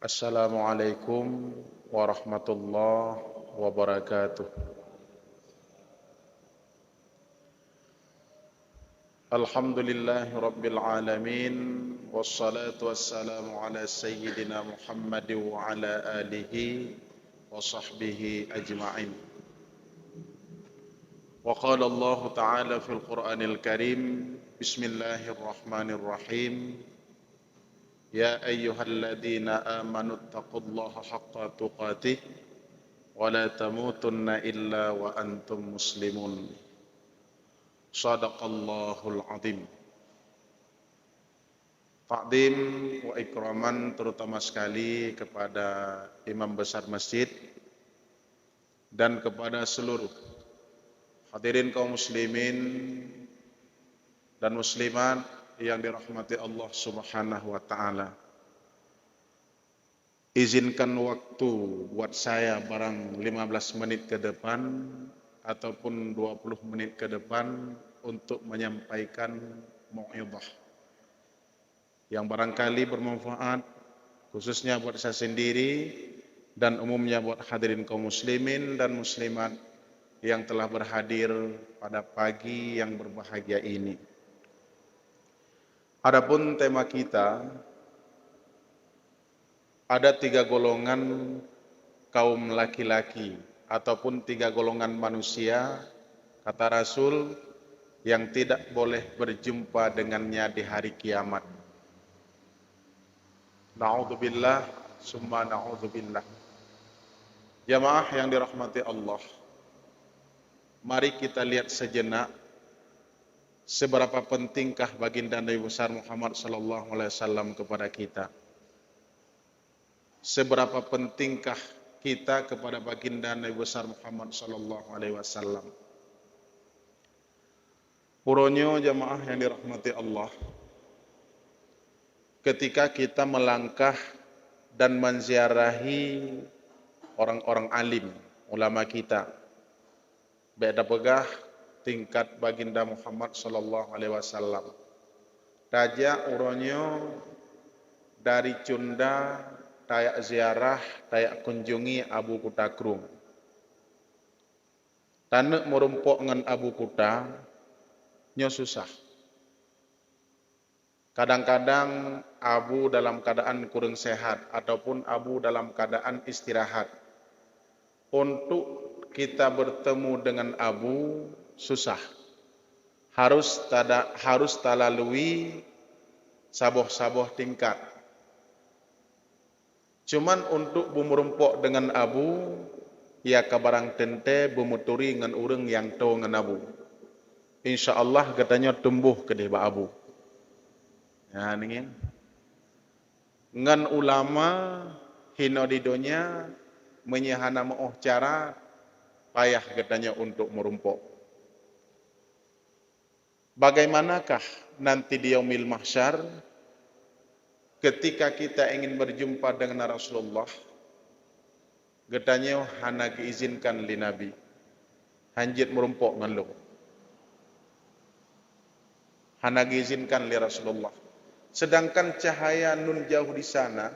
Assalamualaikum warahmatullahi wabarakatuh. Alhamdulillahi rabbil alamin. Wassalatu wassalamu ala sayyidina Muhammad wa ala alihi wa sahbihi ajma'in. Wa qala Allah ta'ala fil Qur'anil Karim. Bismillahirrahmanirrahim. Ya ayyuhalladzina amanu taqullaha haqqa tuqatih wa la tamutunna illa wa antum muslimun. Shadaqallahul azim. Takdim wa ikraman terutama sekali kepada imam besar masjid dan kepada seluruh hadirin kaum muslimin dan muslimat yang dirahmati Allah Subhanahu wa taala. Izinkan waktu buat saya barang 15 menit ke depan ataupun 20 menit ke depan untuk menyampaikan mau'izah yang barangkali bermanfaat khususnya buat saya sendiri dan umumnya buat hadirin kaum muslimin dan muslimat yang telah berhadir pada pagi yang berbahagia ini. Adapun tema kita, ada 3 golongan kaum laki-laki ataupun 3 golongan manusia, kata Rasul, yang tidak boleh berjumpa dengannya di hari kiamat. Na'udzubillah, summa na'udzubillah. Jamaah yang dirahmati Allah, mari kita lihat sejenak seberapa pentingkah baginda Nabi besar Muhammad sallallahu alaihi wasallam kepada kita. Seberapa pentingkah kita kepada baginda Nabi besar Muhammad sallallahu alaihi wasallam. Puronyo jamaah yang dirahmati Allah, ketika kita melangkah dan menziarahi orang-orang alim, ulama kita, beda pegah tingkat baginda Muhammad sallallahu alaihi wasallam. Raja uronyo dari Cunda tayak ziarah, tayak kunjungi Abu Kuta Krung. Tanek merumpok ngan Abu Kuta nyo susah. Kadang-kadang Abu dalam keadaan kurang sehat ataupun Abu dalam keadaan istirahat. Untuk kita bertemu dengan Abu susah. Harus talalui saboh-saboh tingkat. Cuman untuk bumurumpok dengan Abu, ya kabarang tente bumuturi dengan urang yang tahu dengan Abu. InsyaAllah katanya tumbuh ke deba Abu. Ya, ningin. Ngan ulama hino di dunia menyahana moh cara payah katanya untuk merumpok. Bagaimanakah nanti di yaumil mahsyar ketika kita ingin berjumpa dengan Rasulullah? Katanya hana diizinkan li Nabi. Hanjit merumpok ngan lo. Hana diizinkan li Rasulullah. Sedangkan cahaya nun jauh di sana,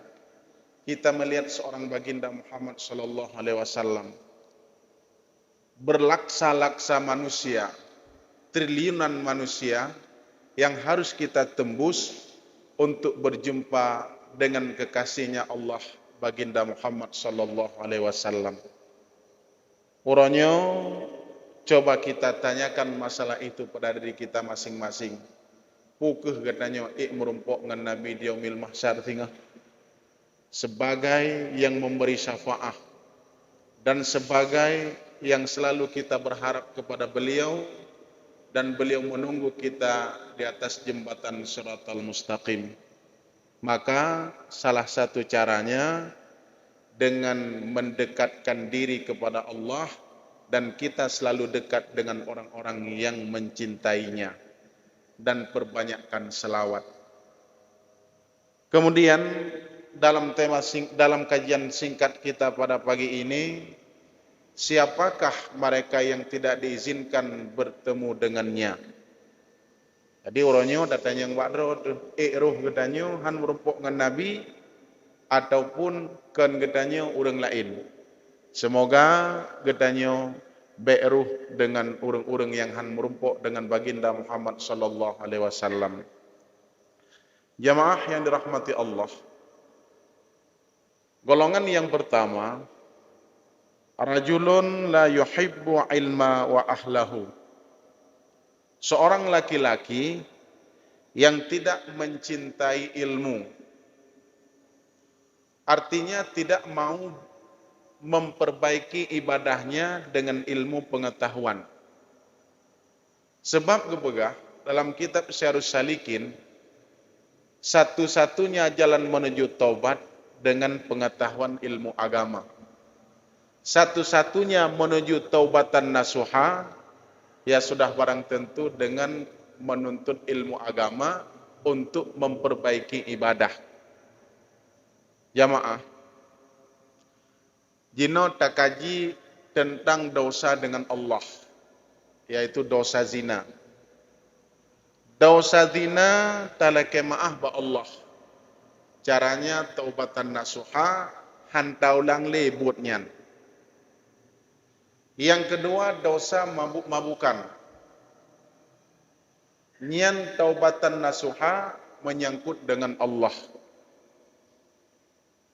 kita melihat seorang baginda Muhammad sallallahu alaihi wasallam berlaksa-laksa manusia, triliunan manusia yang harus kita tembus untuk berjumpa dengan kekasihnya Allah baginda Muhammad sallallahu alaihi wasallam. Uronyo coba kita tanyakan masalah itu pada diri kita masing-masing. Pukeh katanya merumpok dengan Nabi di yaumil mahsyar tinggal sebagai yang memberi syafaah dan sebagai yang selalu kita berharap kepada beliau dan beliau menunggu kita di atas jembatan Shiratal Mustaqim. Maka salah satu caranya dengan mendekatkan diri kepada Allah dan kita selalu dekat dengan orang-orang yang mencintainya dan perbanyakkan selawat. Kemudian dalam kajian singkat kita pada pagi ini, siapakah mereka yang tidak diizinkan bertemu dengannya? Jadi orangnya datanya yang bakro, roh katanya han merumpok dengan Nabi, ataupun kan getanya orang lain. Semoga getanya beruh dengan orang-orang yang han merumpuk dengan baginda Muhammad sallallahu alaihi wasallam. Jamaah yang dirahmati Allah. Golongan yang pertama, rajulun la yuhibbu ilma wa ahlahu. Seorang laki-laki yang tidak mencintai ilmu. Artinya tidak mau memperbaiki ibadahnya dengan ilmu pengetahuan. Sebab kepegah dalam kitab Syarhus Salikin, satu-satunya jalan menuju taubat dengan pengetahuan ilmu agama. Satu-satunya menuju taubatan nasuha, ya sudah barang tentu dengan menuntut ilmu agama untuk memperbaiki ibadah. Jamaah, jino takaji tentang dosa dengan Allah, yaitu dosa zina. Dosa zina talake maaf ba Allah. Caranya taubatan nasuha, hantaulang lebutnya. Yang kedua, dosa mabuk-mabukan. Nyan taubatan nasuha menyangkut dengan Allah.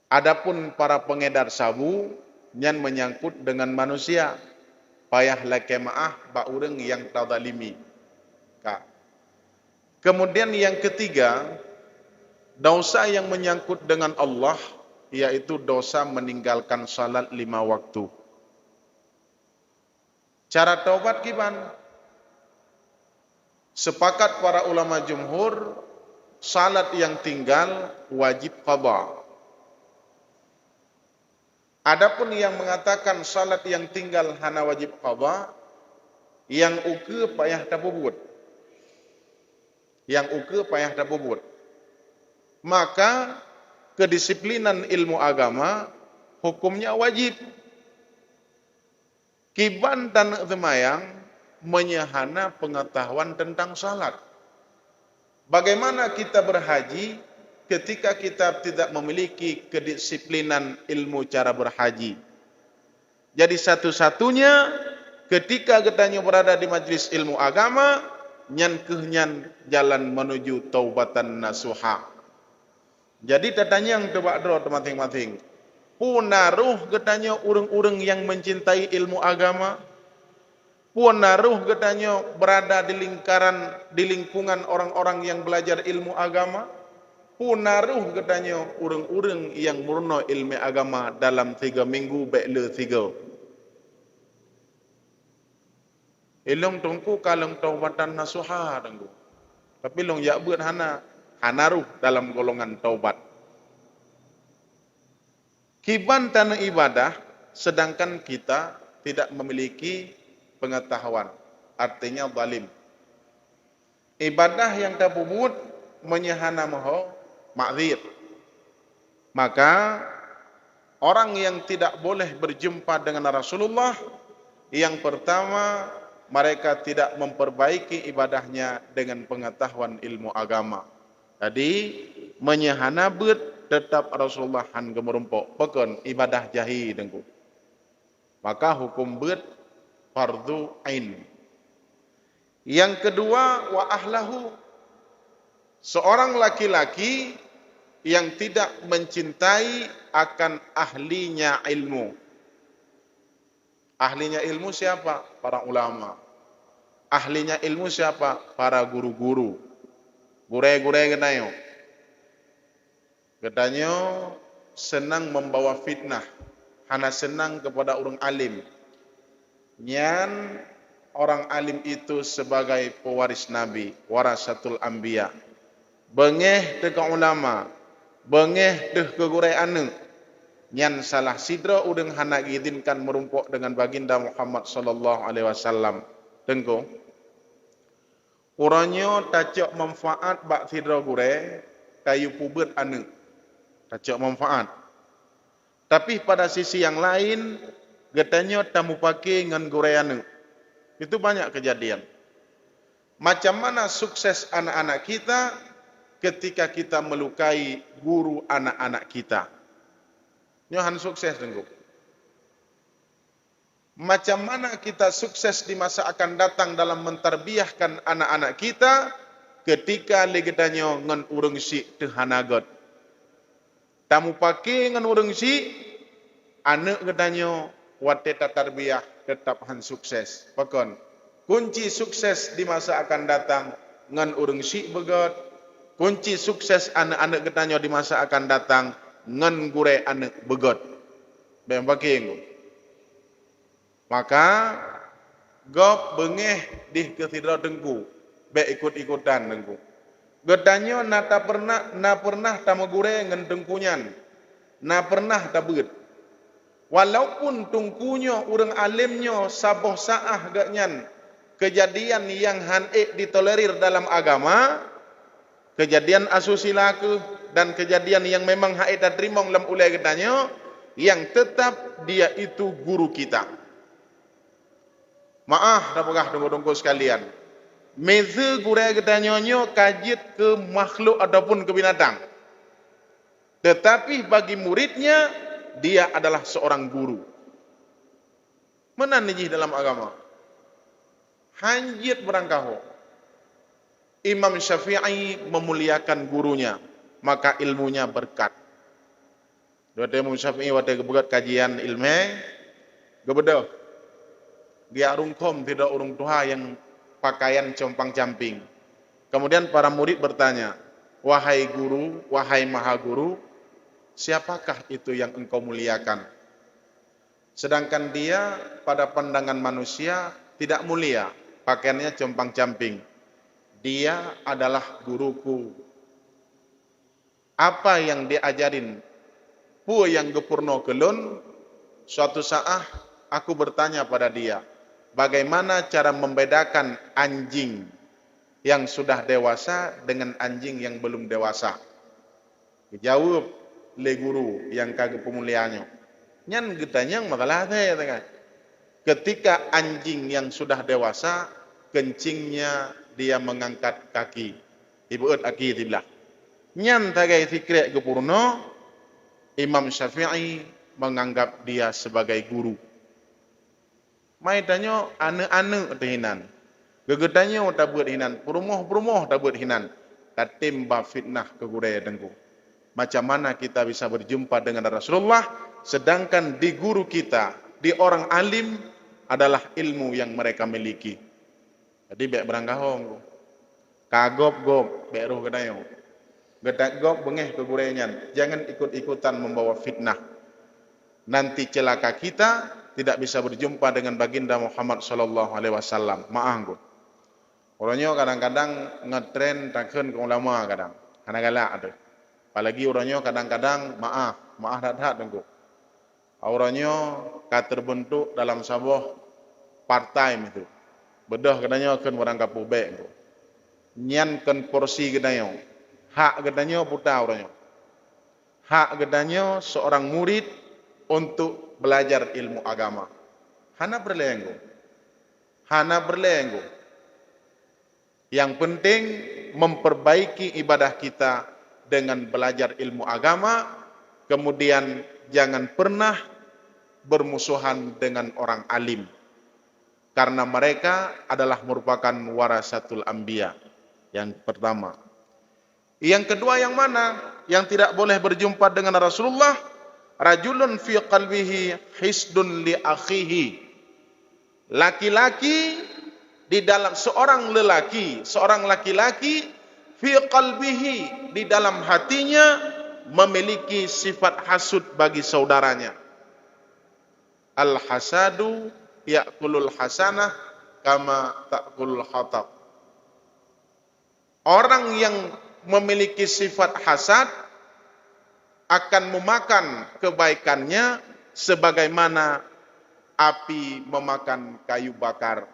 Adapun para pengedar sabu, nyan menyangkut dengan manusia. Payah lake maah ba urang yang tadzalimi. Kemudian yang ketiga, dosa yang menyangkut dengan Allah, yaitu dosa meninggalkan salat 5 waktu. Cara taubat gimana? Sepakat para ulama jumhur, salat yang tinggal wajib qada. Adapun yang mengatakan salat yang tinggal hana wajib qada, yang uke payah tabubut. Yang uke payah tabubut. Maka kedisiplinan ilmu agama hukumnya wajib. Kiban dan temayang menyahana pengetahuan tentang salat. Bagaimana kita berhaji ketika kita tidak memiliki kedisiplinan ilmu cara berhaji? Jadi satu-satunya ketika kita berada di majlis ilmu agama, nyan jalan menuju taubatan nasuha. Jadi tatanya yang tebak dro masing-masing. Punaruh katanya urang-urang yang mencintai ilmu agama. Punaruh katanya berada di lingkungan orang-orang yang belajar ilmu agama. Punaruh katanya urang-urang yang murno ilmu agama dalam 3 minggu bekle 3. Ilung tungku kalung taubatan nasuha tunggu. Tapi long ya buat hanaruh dalam golongan taubat. Kiban tanah ibadah, sedangkan kita tidak memiliki pengetahuan. Artinya zalim. Ibadah yang tabubut menyahana maho ma'zir. Maka orang yang tidak boleh berjumpa dengan Rasulullah, yang pertama mereka tidak memperbaiki ibadahnya dengan pengetahuan ilmu agama. Jadi menyahana bet tetap Rasulullah han gemerumpok pekon ibadah jahi dengku. Maka hukum bet fardu ain. Yang kedua, wa ahlahu, seorang laki-laki yang tidak mencintai akan ahlinya ilmu. Ahlinya ilmu siapa? Para ulama. Ahlinya ilmu siapa? Para guru-guru. Gure-gure genayo. Katanya senang membawa fitnah, hana senang kepada orang alim. Nyan orang alim itu sebagai pewaris Nabi, warasatul anbiya. Bengeh teka ulama, bengeh teh kegurai anu. Nyan salah sidra udeng hana gizinkan merumpuk dengan baginda Muhammad sallallahu alaihi wasallam. Tengko. Urangnya tacok manfaat bak sidra gure kayu pubet anu. Tacok manfaat. Tapi pada sisi yang lain, getanya tamu pakai ngan goreanu. Itu banyak kejadian. Macam mana sukses anak-anak kita ketika kita melukai guru anak-anak kita? Nyohan sukses dengku. Macam mana kita sukses di masa akan datang dalam mentarbiahkan anak-anak kita ketika legedanyo ngan urang si tehanagot. Tamu pake ngan urang si anak gedanyo wateta tarbiyah tetap han sukses. Pakon kunci sukses di masa akan datang ngan urang si begot. Kunci sukses anak-anak gedanyo di masa akan datang ngan gure anak begot. Bem pake maka gop bengeh di ketidro dengku be ikut-ikutan dengku. Gedanyo na pernah tamagure ngan dengkunyan. Na pernah tabut. Walaupun tungkunyo urang alimnyo saboh saah ganyan kejadian yang hanek ditolerir dalam agama, kejadian asusila ke dan kejadian yang memang haek diterimong dalam ulai gedanyo, yang tetap dia itu guru kita. Maaf, dapatlah tunggu-tunggu sekalian. Meze gurau gedanyonyo kajit ke makhluk ataupun ke binatang. Tetapi bagi muridnya, dia adalah seorang guru. Mana nijih dalam agama? Hanjit berangkaho. Imam Syafi'i memuliakan gurunya, maka ilmunya berkat. Waktu Imam Syafi'i waktu kebuat kajian ilmu, gebedah. Dia rungkom tidak urung tuha yang pakaian compang-camping. Kemudian para murid bertanya, wahai guru, wahai maha guru, siapakah itu yang engkau muliakan? Sedangkan dia pada pandangan manusia tidak mulia, pakaiannya compang-camping. Dia adalah guruku. Apa yang diajarin pu yang gepurno kelun, suatu saat aku bertanya pada dia, bagaimana cara membedakan anjing yang sudah dewasa dengan anjing yang belum dewasa? Jawab le guru yang kagak pemuliaannya. Nyan getanyang makalah teh tengah. Ketika anjing yang sudah dewasa, kencingnya dia mengangkat kaki. Ibuut aki tibelah. Nyan tagai fikre gepurno, Imam Syafi'i menganggap dia sebagai guru. Mai tanyo ane-ane tehinan. Gegedanyo tak buat hinan, perumoh tak buat hinan. Tatimba fitnah ke guraya dengku. Macam mana kita bisa berjumpa dengan Rasulullah sedangkan di guru kita, di orang alim adalah ilmu yang mereka miliki. Jadi bek berangkahong. Kagop-gop bek roh gedayo. Gedak gop bengeh ke gurayanya. Jangan ikut-ikutan membawa fitnah. Nanti celaka kita tidak bisa berjumpa dengan baginda Muhammad sallallahu alaihi wasallam. Maaf. Orangnya kadang-kadang ngetren takkan ke ulama kadang. Kadang-kadang ada. Apalagi orangnya kadang-kadang maaf dah tengku. Orangnya terbentuk dalam sebuah part-time itu. Bedah katanya akan orang kapu baik tu. Nyan kan porsi katanya. Hak katanya puta orangnya. Hak katanya seorang murid untuk belajar ilmu agama. Hana berlenggu. Yang penting memperbaiki ibadah kita dengan belajar ilmu agama. Kemudian jangan pernah bermusuhan dengan orang alim. Karena mereka adalah merupakan warasatul anbiya. Yang pertama. Yang kedua yang mana? Yang tidak boleh berjumpa dengan Rasulullah. Rajulun fi qalbihi hisdun li akhihi. Laki-laki di dalam seorang laki-laki fi qalbihi di dalam hatinya memiliki sifat hasud bagi saudaranya. Al hasadu ya'kulul hasanah kama ta'kulul hatab. Orang yang memiliki sifat hasad akan memakan kebaikannya sebagaimana api memakan kayu bakar.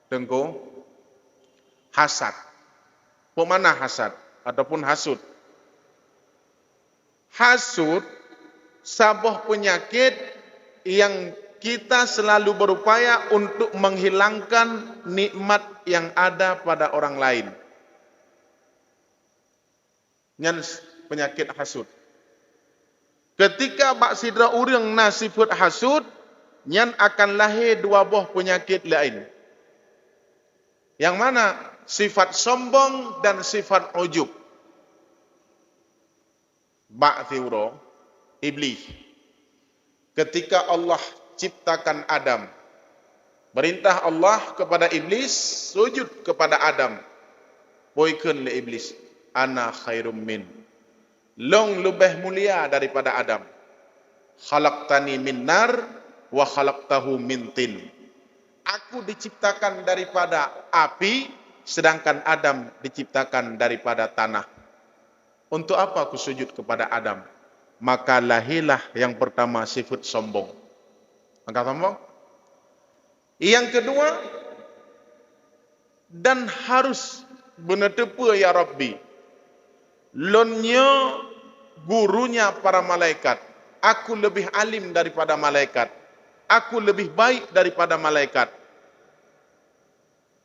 Tengko hasad. Pemana hasad ataupun hasud? Hasud sebuah penyakit yang kita selalu berupaya untuk menghilangkan nikmat yang ada pada orang lain. Nyan penyakit hasud. Ketika bak sidra urang na sifat hasud, nyan akan lahir dua buah penyakit lain. Yang mana? Sifat sombong dan sifat ujub. Bak thiuro, iblis. Ketika Allah ciptakan Adam, perintah Allah kepada iblis, sujud kepada Adam. Boykeun le iblis, ana khairum min. Long lebih mulia daripada Adam. Khalaqtani min nar wa khalaqtahu min tin. Aku diciptakan daripada api, sedangkan Adam diciptakan daripada tanah. Untuk apa aku sujud kepada Adam? Maka lahirlah yang pertama sifat sombong. Maka sombong. Yang kedua, dan harus benar-benar ya Rabbi. Lonnya gurunya para malaikat. Aku lebih alim daripada malaikat. Aku lebih baik daripada malaikat.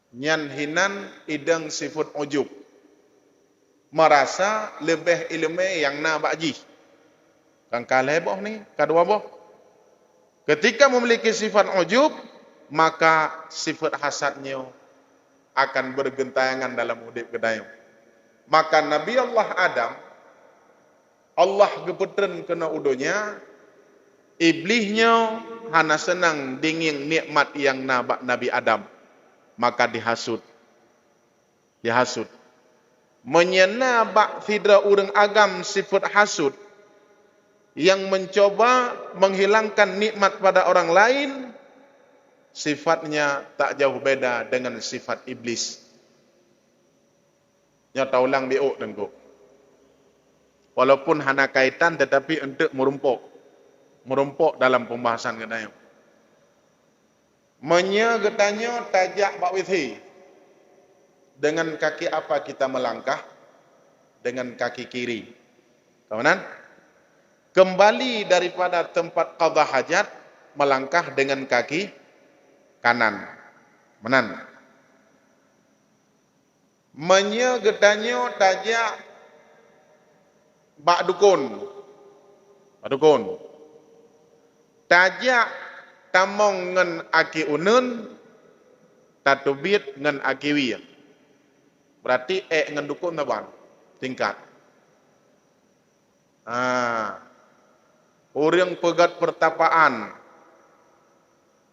Nyan hinan idang sifat ujub. Merasa lebih ilmu yang na bakji. Kan kalah boh ni, kedua boh. Ketika memiliki sifat ujub, maka sifat hasadnya akan bergentayangan dalam hidup kedayu. Maka Nabi Allah Adam, Allah gepetren kena udonya, iblisnya hana senang dingin nikmat yang nabak Nabi Adam. Maka dihasut. Dihasut. Menyena bak sidra urang agam sifat hasud, yang mencoba menghilangkan nikmat pada orang lain, sifatnya tak jauh beda dengan sifat iblis. Nya taulang biuk dengku. Walaupun hana kaitan tetapi untuk merumpuk dalam pembahasan kita. Menya getanya tajak bak withi. Dengan kaki apa kita melangkah? Dengan kaki kiri. Kawanan? Kembali daripada tempat qadha hajat, melangkah dengan kaki kanan. Menan. Menya getanya tajak bak dukun. Bak dukun. Tajak tamong ngen aki unun, tatubit ngen aki wi. Berarti ngen dukun taban. Tingkat. Orang pegat pertapaan.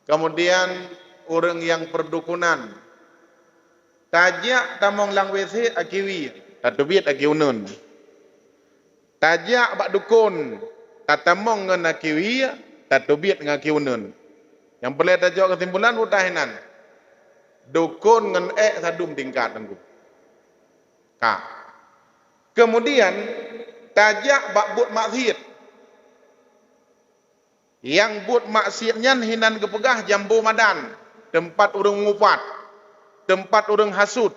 Kemudian orang yang perdukunan. Tajak tamong lang wese akiwi, tatubit aki unun. Tajak bak dukun, tatamong ngan akiwi, tatubit ngan aki unun. Yang boleh tajak kesimpulan utahinan. Dukun ngan sadum tingkat tengku. Kemudian tajak bak but maksiat. Yang but maksiatnya hinan kepegah jambu madan, tempat urang ngupat, tempat urang hasud.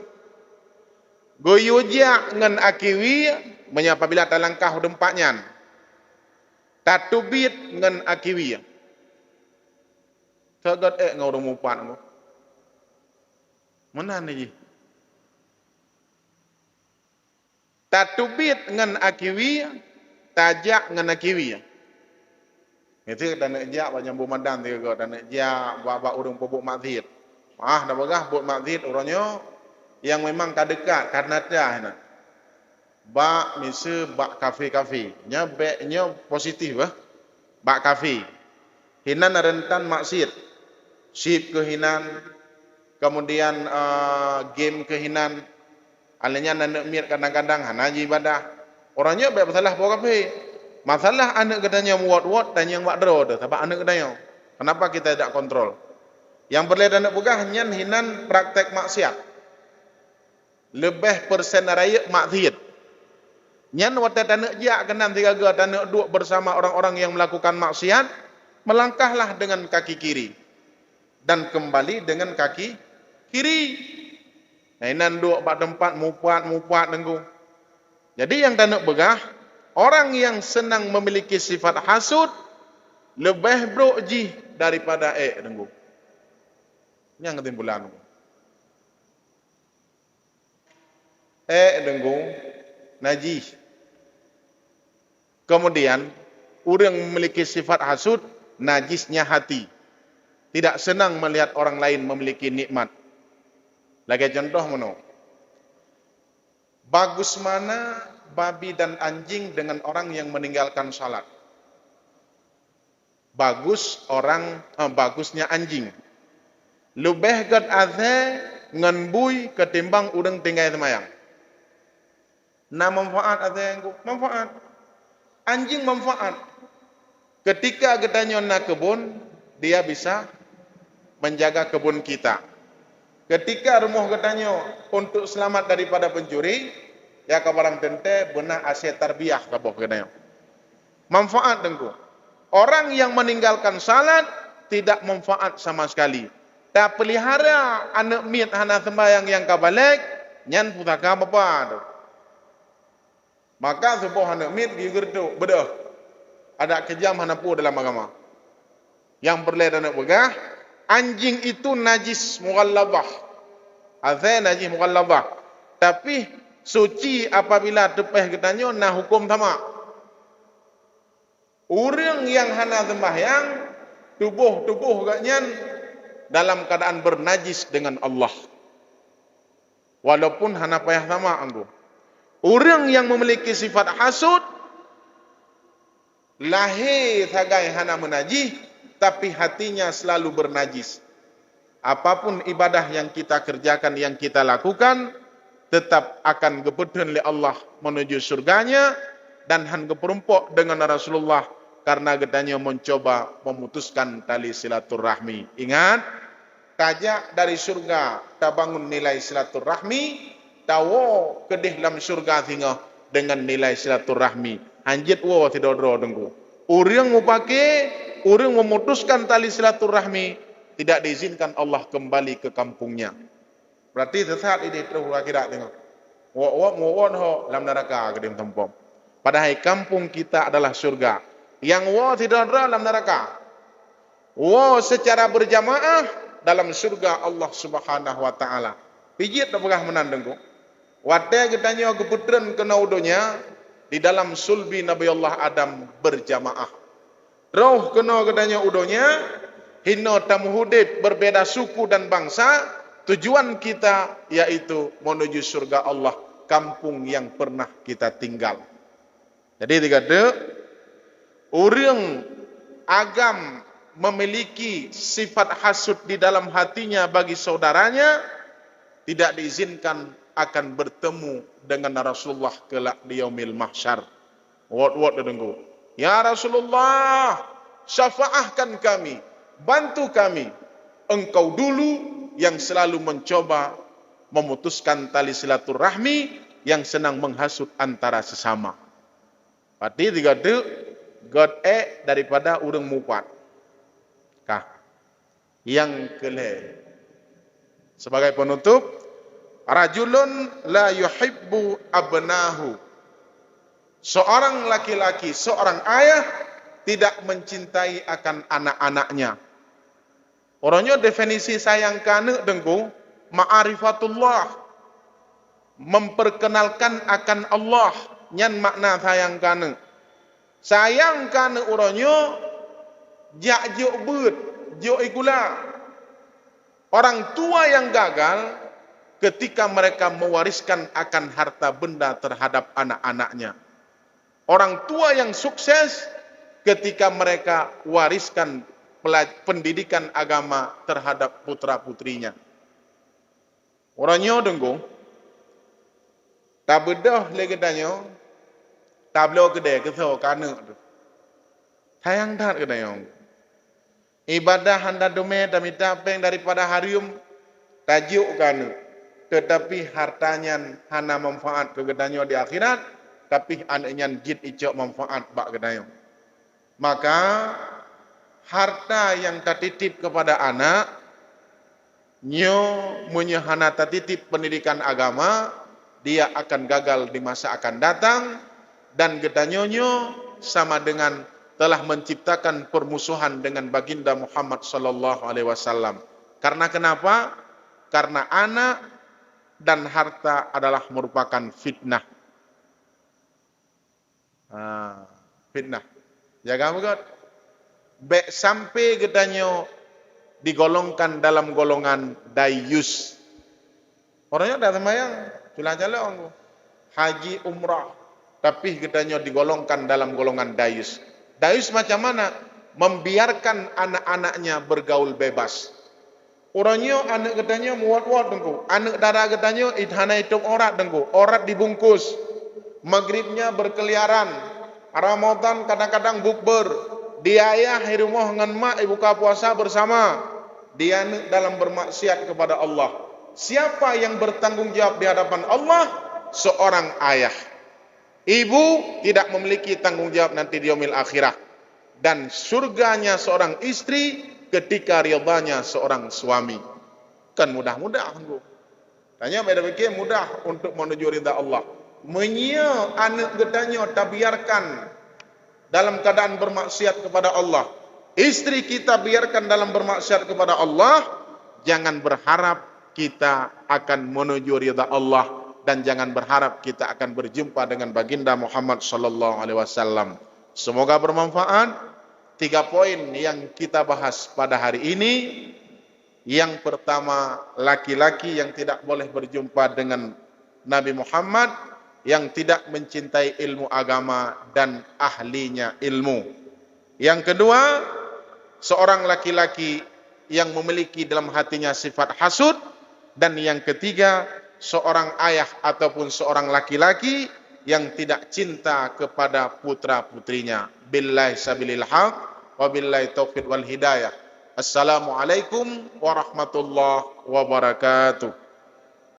Goyuja ngan akiwi menyapa bila talangkah dempatnya. Tatubit ngan akiwi. Sagat ngau urang ngupat ngo. Mana ni? Tatubit ngan akiwi, tajak ngan akiwi. Itu dan jak banyak bumadan tiga dan jak bapa urang pobok maksiat. Dah bagah buat maksiat orangnya yang memang tak dekat karena dah. Bak misa bak kafe-kafe. Nya beknya positif Bak kafe. Hinan rentan maksiat. Sip kehinan, kemudian game kehinan. Alanya anak miat kadang-kadang hanaji ibadah. Orangnya baik masalah bawa kafe. Masalah anak katanya muat-muat dan yang buat draw tu. Sebab anak katanya. Kenapa kita tidak kontrol? Yang berleda anak pegah nyan hinan praktek maksiat. Lebih persen raya maksiat. Nyan watat anak jak kenam tiga anak duduk bersama orang-orang yang melakukan maksiat, melangkahlah dengan kaki kiri dan kembali dengan kaki kiri. Nah, hinan duduk pada tempat mupat nenggu. Jadi yang anak begah, orang yang senang memiliki sifat hasud lebih broji daripada nenggu. Yang ketimpulan. Nenggu najis. Kemudian orang memiliki sifat hasud, najisnya hati. Tidak senang melihat orang lain memiliki nikmat. Lagi contoh mana? Bagus mana babi dan anjing dengan orang yang meninggalkan salat? Bagusnya anjing. Lebih gat azhe nganbui ketimbang udang tinggal semayang. Nah manfaat azhe yang manfaat. Anjing manfaat. Ketika getanya nak kebun, dia bisa menjaga kebun kita. Ketika rumah getanya untuk selamat daripada pencuri, ya kabarang tente benar asyik tarbiyah kabah getanya. Manfaat dengku. Orang yang meninggalkan salat tidak manfaat sama sekali. Tak pelihara anak mit hana sembahyang yang kabalik, nyan putaka apa tu. Maka sebuah anak mit giger tu bedah. Ada kejam hana pu dalam agama. Yang berleda nak begah, anjing itu najis mughallabah. Azai najis mughallabah. Tapi suci apabila tepeh getanyo nah hukum sama. Orang yang hana sembahyang tubuh gaknyan dalam keadaan bernajis dengan Allah. Walaupun hana payah sama anggo. Orang yang memiliki sifat hasud lahir sagai hana menajis, tapi hatinya selalu bernajis. Apapun ibadah yang kita kerjakan, yang kita lakukan, tetap akan gepeden oleh Allah menuju surganya, dan han geperumpok dengan Rasulullah karena getanya mencoba memutuskan tali silaturahmi. Ingat, kajak dari surga tak bangun nilai silaturahmi, tawo kedih dalam surga tinggal dengan nilai silaturahmi. Anjit wo tidak dro dengku. Orang mau pakai, orang memutuskan tali silaturahmi, tidak diizinkan Allah kembali ke kampungnya. Berarti sesat ini terus akhirat tengok. Wo dalam neraka kedim tempom. Padahal kampung kita adalah surga. Yang wo tidak dalam neraka. Wo secara berjamaah dalam surga Allah Subhanahu wa taala. Pijit dah pegah menandengku. Wate getanya keputren kena udonya di dalam sulbi Nabi Allah Adam berjamaah. Roh kena getanya udonya hino tamuhudid berbeda suku dan bangsa, tujuan kita yaitu menuju surga Allah, kampung yang pernah kita tinggal. Jadi tiga orang agam memiliki sifat hasud di dalam hatinya bagi saudaranya, tidak diizinkan akan bertemu dengan Rasulullah kelak di yaumil mahsyar. Wot dengu. Ya Rasulullah, syafaahkan kami, bantu kami. Engkau dulu yang selalu mencoba memutuskan tali silaturahmi, yang senang menghasut antara sesama. Pati tiga tu God daripada urang mupat. Kah. Yang kelih. Sebagai penutup, rajulun la yuhibbu abnahu. Seorang laki-laki, seorang ayah tidak mencintai akan anak-anaknya. Orangnya definisi sayang kana dengku, ma'arifatullah. Memperkenalkan akan Allah, nyan makna sayang kana. Sayang kana orangnya jak jok beut, jok ikula. Orang tua yang gagal ketika mereka mewariskan akan harta benda terhadap anak-anaknya. Orang tua yang sukses ketika mereka wariskan pendidikan agama terhadap putra-putrinya. Orangnya dengku, tak bedah lagi tanya, tak belo kedai kesau kana tu. Sayang dah kedai. Ibadah handa dome damita peng daripada harium tajuk kana. Tetapi hartanya hana manfaat ke gedanya di akhirat, tapi anaknya jid icok manfaat bak gedanya. Maka harta yang tertitip kepada anak, nyo menyehana tertitip pendidikan agama, dia akan gagal di masa akan datang, dan gedanya nyo sama dengan telah menciptakan permusuhan dengan baginda Muhammad sallallahu alaihi wasallam. Karena kenapa? Karena anak dan harta adalah merupakan fitnah. Fitnah. Jaga begot. Bek sampai gedanyo digolongkan dalam golongan dayus. Orangnya datang mayang, jalan-jalan haji umrah, tapi gedanyo digolongkan dalam golongan dayus. Dayus macam mana? Membiarkan anak-anaknya bergaul bebas. Orangnya anak gedanyo muat-muat dengku, anak dara gedanyo idhana hitung orat dengku, orat dibungkus. Maghribnya berkeliaran, Ramadan kadang-kadang bukber, dia ayah di rumah dengan mak buka puasa bersama. Dia dalam bermaksiat kepada Allah. Siapa yang bertanggung jawab di hadapan Allah? Seorang ayah. Ibu tidak memiliki tanggung jawab nanti di yaumil akhirah. Dan surganya seorang istri ketika ridhanya seorang suami. Kan mudah-mudah. Tanya beda fikir mudah untuk menuju ridha Allah. Menyia anak gedanya tak biarkan dalam keadaan bermaksiat kepada Allah. Istri kita biarkan dalam bermaksiat kepada Allah. Jangan berharap kita akan menuju ridha Allah, dan jangan berharap kita akan berjumpa dengan baginda Muhammad sallallahu alaihi wasallam. Semoga bermanfaat. 3 poin yang kita bahas pada hari ini. Yang pertama, laki-laki yang tidak boleh berjumpa dengan Nabi Muhammad, yang tidak mencintai ilmu agama dan ahlinya ilmu. Yang kedua, seorang laki-laki yang memiliki dalam hatinya sifat hasud. Dan yang ketiga, seorang ayah ataupun seorang laki-laki yang tidak cinta kepada putra-putrinya. Billahi sabilil haq wa billahi taufiq wal hidayah. Assalamualaikum warahmatullahi wabarakatuh.